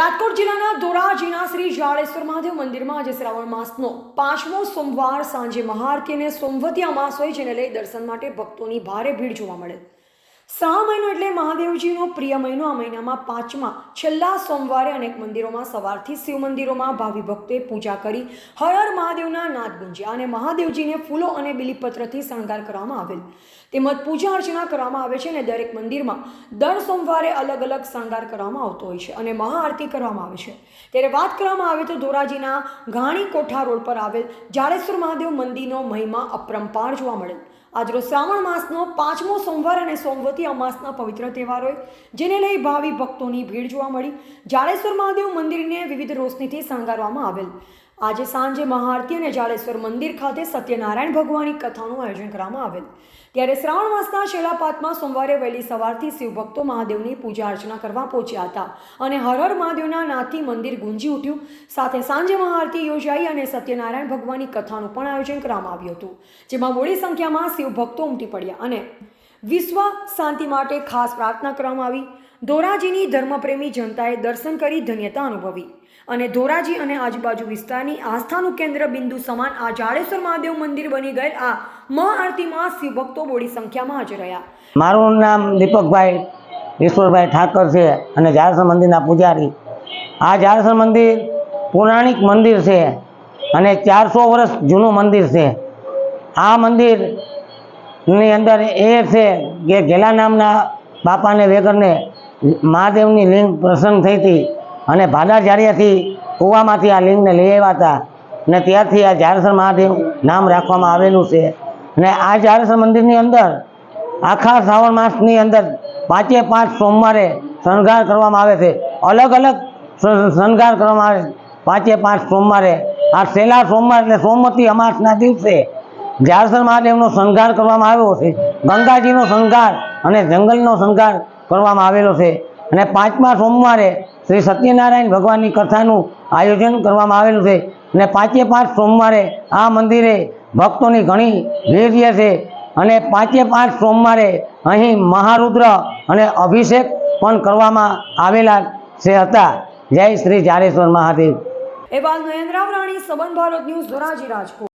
રાજકોટ જિલ્લાના ધોરાજીના શ્રી જાડેશ્વર મહાદેવ મંદિરમાં આજે શ્રાવણ માસનો 5મો સોમવાર સાંજે મહાઆરતી અને સોમવતી અમાસ હોય, જેને લઈ દર્શન માટે ભક્તોની ભારે ભીડ જોવા મળે। શ્રાવણ મહિનો એટલે મહાદેવજીનો પ્રિય મહિનો। આ મહિનામાં 5મા છેલ્લા સોમવારે અનેક મંદિરોમાં સવારથી શિવ મંદિરોમાં ભાવિ ભક્તોએ પૂજા કરી હર હર મહાદેવના નાદ ગુંજ્યા અને મહાદેવજીને ફૂલો અને બીલીપત્રથી શણગાર કરવામાં આવેલ તેમજ પૂજા અર્ચના કરવામાં આવે છે અને દરેક મંદિરમાં દર સોમવારે અલગ અલગ શણગાર કરવામાં આવતો હોય છે અને મહાઆરતી કરવામાં આવે છે। ત્યારે વાત કરવામાં આવે તો ધોરાજીના ઘાણી કોઠા રોડ પર આવેલ જાડેશ્વર મહાદેવ મંદિરનો મહિમા અપરંપાર જોવા મળેલ। આજરોજ શ્રાવણ માસનો 5મો સોમવાર અને સોમવતી અમાસના પવિત્ર તહેવાર હોય, જેને લઈ ભાવિ ભક્તોની ભીડ જોવા મળી। જાડેશ્વર મહાદેવ મંદિરને વિવિધ રોશનીથી શણગારવામાં આવેલ। આજે સાંજે મહાઆરતી અને જાડેશ્વર મંદિર ખાતે સત્યનારાયણ ભગવાનની કથાનું આયોજન કરવામાં આવેલ। ત્યારે શ્રાવણ માસના છેલ્લા 5મા સોમવારે વહેલી સવારથી શિવભક્તો મહાદેવની પૂજા અર્ચના કરવા પહોંચ્યા હતા અને હર હર મહાદેવના નાદથી મંદિર ગુંજી ઉઠ્યું। સાથે સાંજે મહાઆરતી યોજાઈ અને સત્યનારાયણ ભગવાનની કથાનું પણ આયોજન કરવામાં આવ્યું હતું, જેમાં મોટી સંખ્યામાં શિવભક્તો ઉમટી પડ્યા અને વિશ્વ શાંતિ માટે ખાસ પ્રાર્થના કરવામાં આવી। ધોરાજીની ધર્મપ્રેમી જનતાએ દર્શન કરી ધન્યતા અનુભવી અને ધોરાજી અને આજુબાજુ વિસ્તારની આસ્થાનું કેન્દ્ર બિંદુ સમાન આ જાડેશ્વર મહાદેવ મંદિર બની ગયેલ આ મહાઆરતીમાં શિવભક્તો મોટી સંખ્યામાં હાજર રહ્યા। મારું નામ દીપકભાઈ ઈશ્વરભાઈ ઠાકર છે અને જાડેશ્વર મંદિરના પૂજારી। આ જાડેશ્વર મંદિર પૌરાણિક મંદિર છે અને 400 વર્ષ જૂનું મંદિર છે। આ મંદિરની અંદર એ છે કે ઘેલા નામના બાપાને વેગરને મહાદેવની લિંગ પ્રસન્ન થઈ હતી અને ભાડા જાળિયાથી કૂવામાંથી આ લિંગને લઈ આવ્યા હતા અને ત્યારથી આ જાડેશ્વર મહાદેવ નામ રાખવામાં આવેલું છે। અને આ જાડેશ્વર મંદિરની અંદર આખા શ્રાવણ માસની અંદર 5 સોમવારે શણગાર કરવામાં આવે છે। અલગ અલગ શણગાર કરવામાં આવે 5 સોમવારે। આ છેલ્લા સોમવાર એટલે સોમવતી અમાસના દિવસે જાડેશ્વર મહાદેવનો શણગાર કરવામાં આવ્યો છે। ગંગાજીનો શણગાર અને જંગલનો શણગાર કરવામાં આવેલો છે અને 5મા સોમવારે શ્રી સત્યનારાયણ ભગવાનની કથાનું આયોજન કરવામાં આવેલું છે અને 5 સોમવારે આ મંદિરે ભક્તોની ઘણી ભીડ રહે છે અને 5 સોમવારે અહીં મહારુદ્ર અને અભિષેક પણ કરવામાં આવેલા હતા। જય શ્રી જાડેશ્વર મહાદેવ। એ બાદ નરેન્દ્ર રાણી, સંબંધ ભારત ન્યૂઝ, ધોરાજી, રાજકોટ।